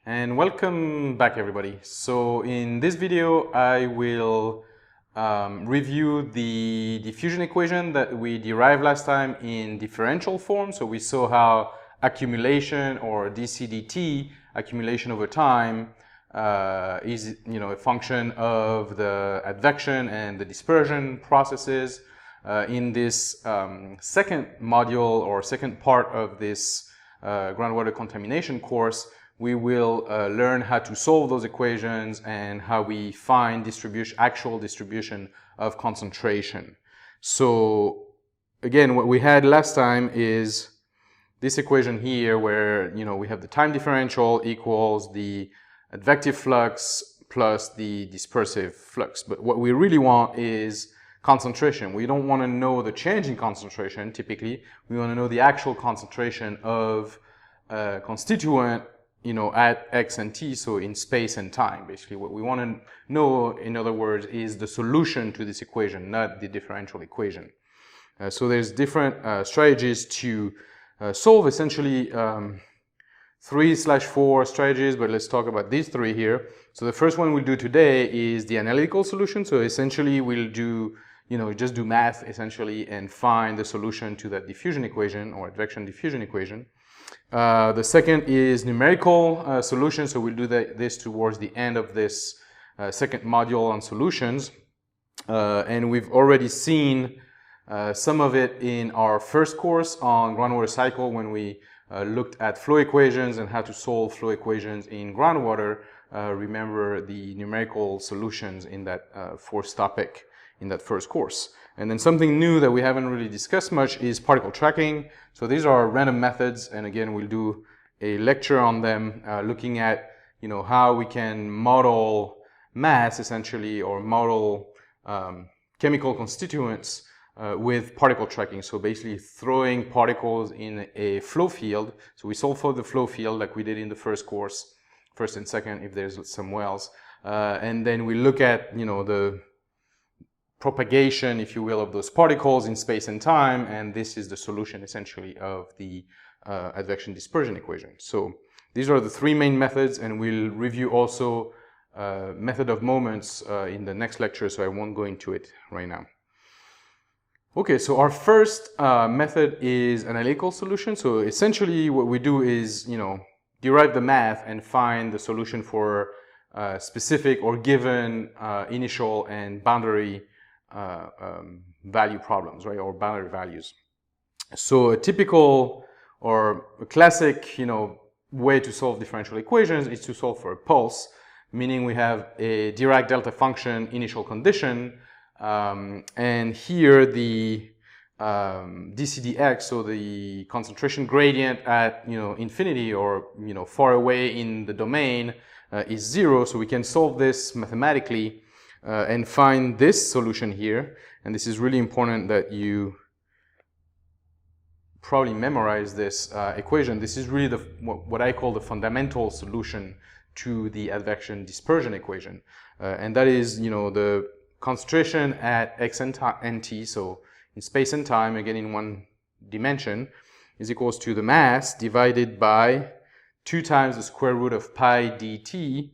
And welcome back, everybody. So in this video, I will review the diffusion equation that we derived last time in differential form. So we saw how accumulation, or dCdt, accumulation over time, is a function of the advection and the dispersion processes. In this second module or second part of this groundwater contamination course, we will learn how to solve those equations and how we find actual distribution of concentration. So again, what we had last time is this equation here where we have the time differential equals the advective flux plus the dispersive flux. But what we really want is concentration. We don't want to know the change in concentration typically. We want to know the actual concentration of constituent at x and t, so in space and time. Basically, what we want to know, in other words, is the solution to this equation, not the differential equation. So there's different strategies to solve, essentially 3/4 strategies, but let's talk about these three here. So the first one we'll do today is the analytical solution. So essentially we'll do, just do math essentially and find the solution to that diffusion equation or advection diffusion equation. The second is numerical solution, so we'll do this towards the end of this second module on solutions. And we've already seen some of it in our first course on groundwater cycle when we looked at flow equations and how to solve flow equations in groundwater. Remember the numerical solutions in that fourth topic in that first course. And then something new that we haven't really discussed much is particle tracking. So these are random methods, and again we'll do a lecture on them, looking at how we can model mass essentially, or model chemical constituents with particle tracking. So basically throwing particles in a flow field. So we solve for the flow field like we did in the first course, first and second if there's some wells, and then we look at the propagation, if you will, of those particles in space and time, and this is the solution essentially of the advection dispersion equation. So these are the three main methods, and we'll review also method of moments in the next lecture, so I won't go into it right now. Okay, so our first method is analytical solution. So essentially what we do is derive the math and find the solution for specific or given initial and boundary value problems, right, or boundary values. So a typical or a classic, way to solve differential equations is to solve for a pulse, meaning we have a Dirac delta function initial condition, and here the dCdx, so the concentration gradient at infinity or far away in the domain is 0. So we can solve this mathematically and find this solution here. And this is really important that you probably memorize this equation. This is really what I call the fundamental solution to the advection dispersion equation, and that is the concentration at x and t, so in space and time, again in one dimension, is equals to the mass divided by 2 times the square root of pi dt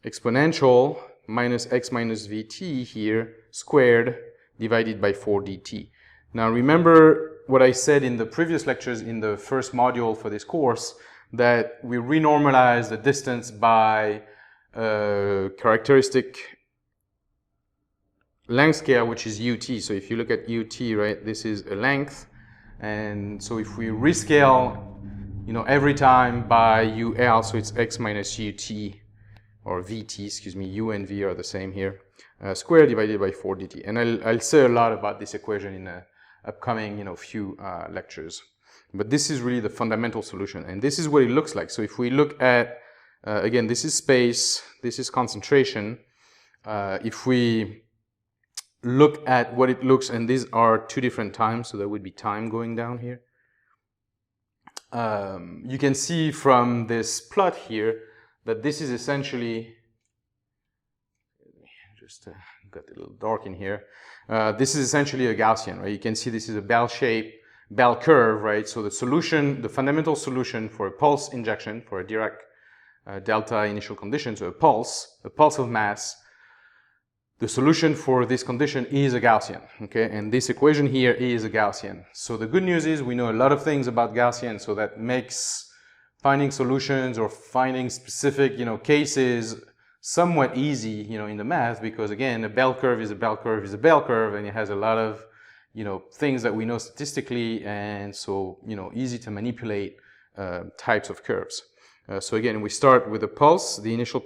exponential minus x minus vt here squared divided by 4 dt. Now remember what I said in the previous lectures in the first module for this course, that we renormalize the distance by a characteristic length scale, which is ut. So if you look at ut, right, this is a length, and so if we rescale every time by ul, so it's x minus ut, or vt, excuse me, u and v are the same here, squared divided by 4 dt. And I'll say a lot about this equation in the upcoming few lectures. But this is really the fundamental solution, and this is what it looks like. So if we look at, again, this is space, this is concentration. If we look at what it looks, and these are 2 different times, so there would be time going down here. You can see from this plot here that this is essentially, just got a little dark in here. This is essentially a Gaussian, right? You can see this is a bell shape, bell curve, right? So the solution, the fundamental solution for a pulse injection, for a Dirac delta initial condition, so a pulse of mass, the solution for this condition is a Gaussian, okay? And this equation here is a Gaussian. So the good news is we know a lot of things about Gaussian, so that makes finding solutions or finding specific, cases somewhat easy, in the math, because again, a bell curve is a bell curve is a bell curve, and it has a lot of, things that we know statistically, and so, easy to manipulate types of curves. So again, we start with a pulse. The initial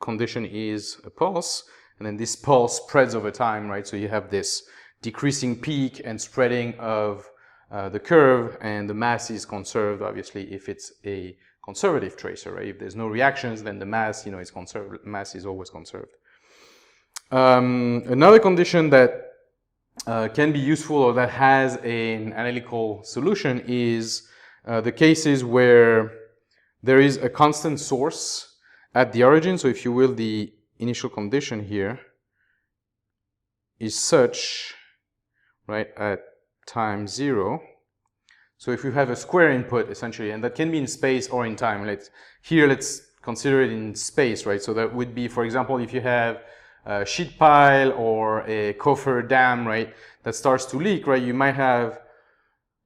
condition is a pulse, and then this pulse spreads over time, right? So you have this decreasing peak and spreading of the curve, and the mass is conserved, obviously, if it's a conservative tracer, right? If there's no reactions, then the mass, is conserved. Mass is always conserved. Another condition that can be useful, or that has an analytical solution, is the cases where there is a constant source at the origin. So if you will, the initial condition here is such, right, at time 0. So if you have a square input, essentially, and that can be in space or in time. Let's consider it in space, right? So that would be, for example, if you have a sheet pile or a coffer dam, right, that starts to leak, right, you might have,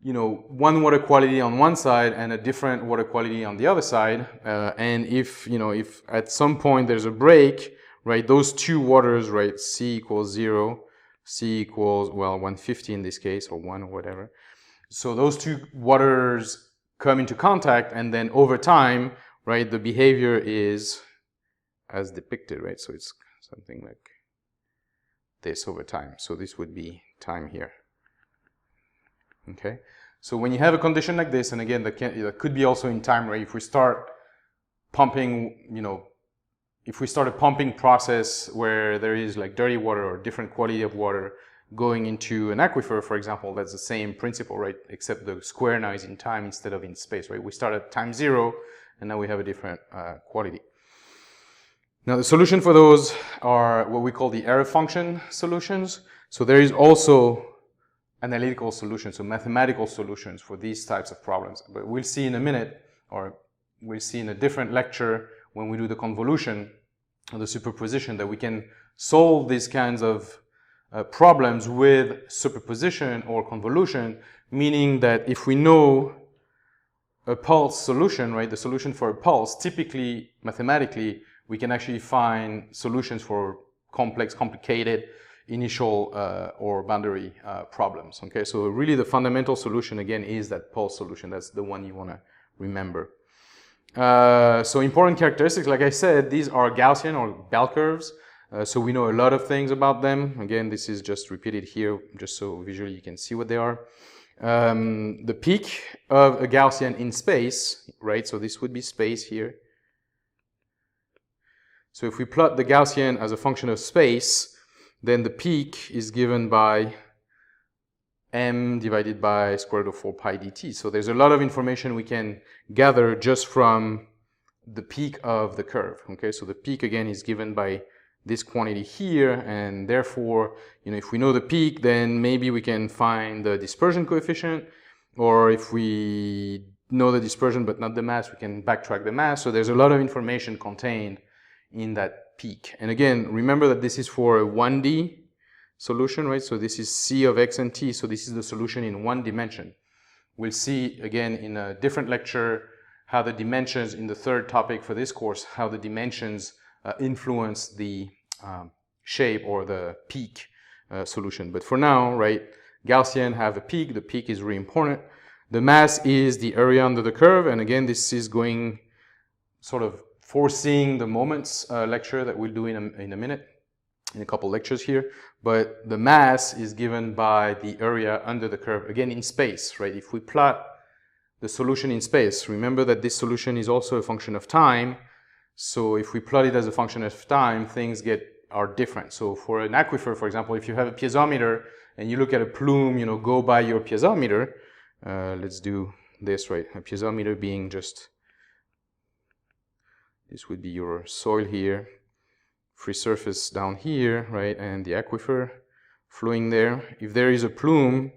one water quality on one side and a different water quality on the other side. And if at some point there's a break, right, those two waters, right, C equals 0, C equals, 150 in this case, or 1 or whatever. So those two waters come into contact, and then over time, right, the behavior is as depicted, right? So it's something like this over time. So this would be time here. Okay? So when you have a condition like this, and again, that could be also in time, right? If we start pumping, if we start a pumping process where there is like dirty water or different quality of water going into an aquifer, for example, that's the same principle, right? Except the square now is in time instead of in space, right? We start at time 0, and now we have a different quality. Now, the solution for those are what we call the error function solutions. So there is also analytical solutions, so mathematical solutions for these types of problems. But we'll see in a minute, or we'll see in a different lecture when we do the convolution or the superposition, that we can solve these kinds of problems with superposition or convolution, meaning that if we know a pulse solution, right, the solution for a pulse, typically, mathematically, we can actually find solutions for complex, complicated initial or boundary problems. Okay, so really the fundamental solution, again, is that pulse solution. That's the one you want to remember. So important characteristics, like I said, these are Gaussian or bell curves. So we know a lot of things about them. Again, this is just repeated here, just so visually you can see what they are. The peak of a Gaussian in space, right? So this would be space here. So if we plot the Gaussian as a function of space, then the peak is given by m divided by square root of 4 pi dt. So there's a lot of information we can gather just from the peak of the curve. Okay, so the peak again is given by this quantity here, and therefore, if we know the peak, then maybe we can find the dispersion coefficient, or if we know the dispersion but not the mass, we can backtrack the mass. So there's a lot of information contained in that peak. And again, remember that this is for a 1D solution, right? So this is C of x and t, so this is the solution in one dimension. We'll see again in a different lecture how the dimensions, in the third topic for this course, how the dimensions influence the shape or the peak solution. But for now, right, Gaussian have a peak. The peak is really important. The mass is the area under the curve, and again, this is going sort of foreseeing the moments lecture that we'll do in a minute, in a couple lectures here. But the mass is given by the area under the curve, again in space, right? If we plot the solution in space, remember that this solution is also a function of time. So if we plot it as a function of time, things are different. So for an aquifer, for example, if you have a piezometer and you look at a plume, go by your piezometer. Let's do this, right? A piezometer being just, this would be your soil here, free surface down here, right? And the aquifer flowing there. If there is a plume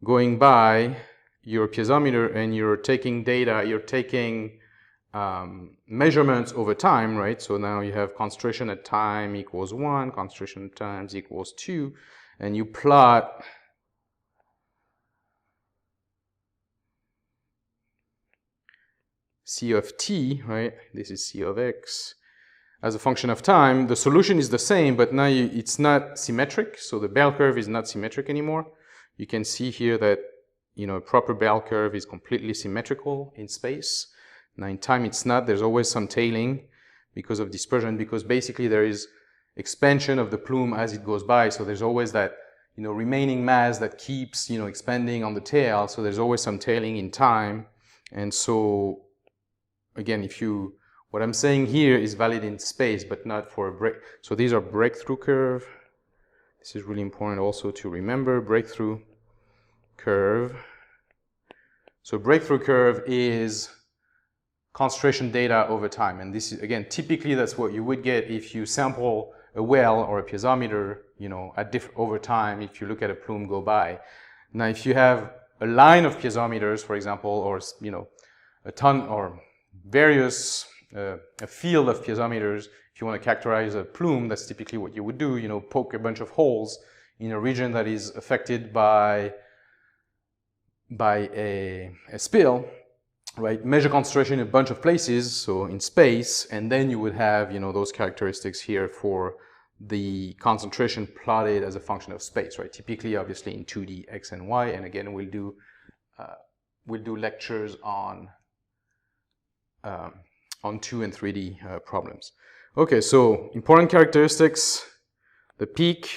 going by your piezometer and you're taking data, you're taking measurements over time, right? So now you have concentration at time equals 1, concentration at times equals 2, and you plot C of t, right? This is C of x as a function of time. The solution is the same, but now it's not symmetric, so the bell curve is not symmetric anymore. You can see here that, you know, a proper bell curve is completely symmetrical in space. Now in time it's not. There's always some tailing because of dispersion, because basically there is expansion of the plume as it goes by, so there's always that, you know, remaining mass that keeps, you know, expanding on the tail, so there's always some tailing in time. And so again, what I'm saying here is valid in space, but not for a break. So these are breakthrough curve. This is really important also to remember, breakthrough curve. So breakthrough curve is concentration data over time. And this is, again, typically that's what you would get if you sample a well or a piezometer, you know, over time, if you look at a plume go by. Now, if you have a line of piezometers, for example, or, you know, a ton or various, a field of piezometers, if you want to characterize a plume, that's typically what you would do, you know, poke a bunch of holes in a region that is affected by a spill, right? Measure concentration in a bunch of places, so in space, and then you would have, you know, those characteristics here for the concentration plotted as a function of space, right? Typically, obviously, in 2D, x and y, and again, we'll do lectures on 2 and 3D problems. Okay, so important characteristics: the peak,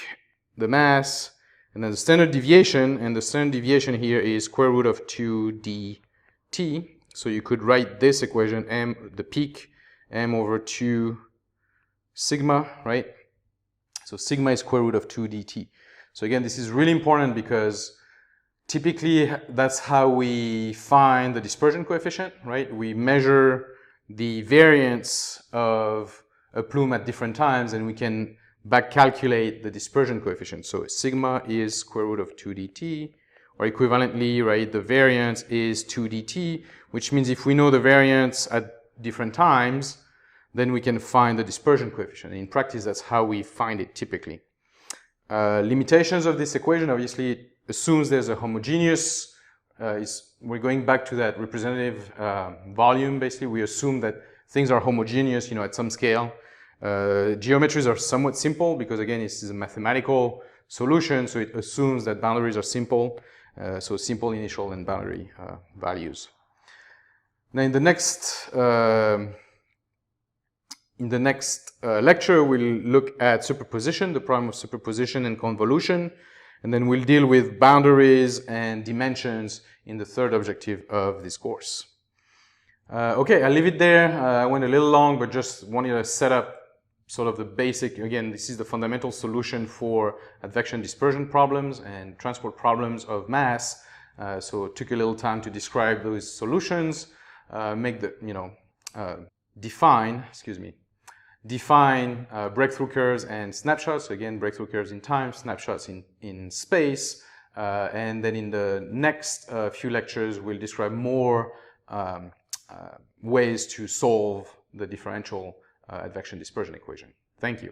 the mass, and then the standard deviation. And the standard deviation here is square root of 2 dt. So you could write this equation: the peak, m over 2 sigma, right? So sigma is square root of 2 dt. So again, this is really important because typically that's how we find the dispersion coefficient, right? We measure the variance of a plume at different times, and we can back calculate the dispersion coefficient. So sigma is square root of 2 dt, or equivalently, right, the variance is 2 dt, which means if we know the variance at different times, then we can find the dispersion coefficient. In practice, that's how we find it typically. Limitations of this equation, obviously, it assumes there's a homogeneous, we're going back to that representative volume, basically. We assume that things are homogeneous, you know, at some scale. Geometries are somewhat simple because, again, this is a mathematical solution, so it assumes that boundaries are simple, so simple initial and boundary values. Now, in the next lecture, we'll look at superposition, the problem of superposition and convolution, and then we'll deal with boundaries and dimensions in the third objective of this course. Okay, I'll leave it there. I went a little long, but just wanted to set up sort of the basic. Again, this is the fundamental solution for advection dispersion problems and transport problems of mass. So it took a little time to describe those solutions, define breakthrough curves and snapshots. So again, breakthrough curves in time, snapshots in space. And then in the next few lectures, we'll describe more ways to solve the differential advection dispersion equation. Thank you.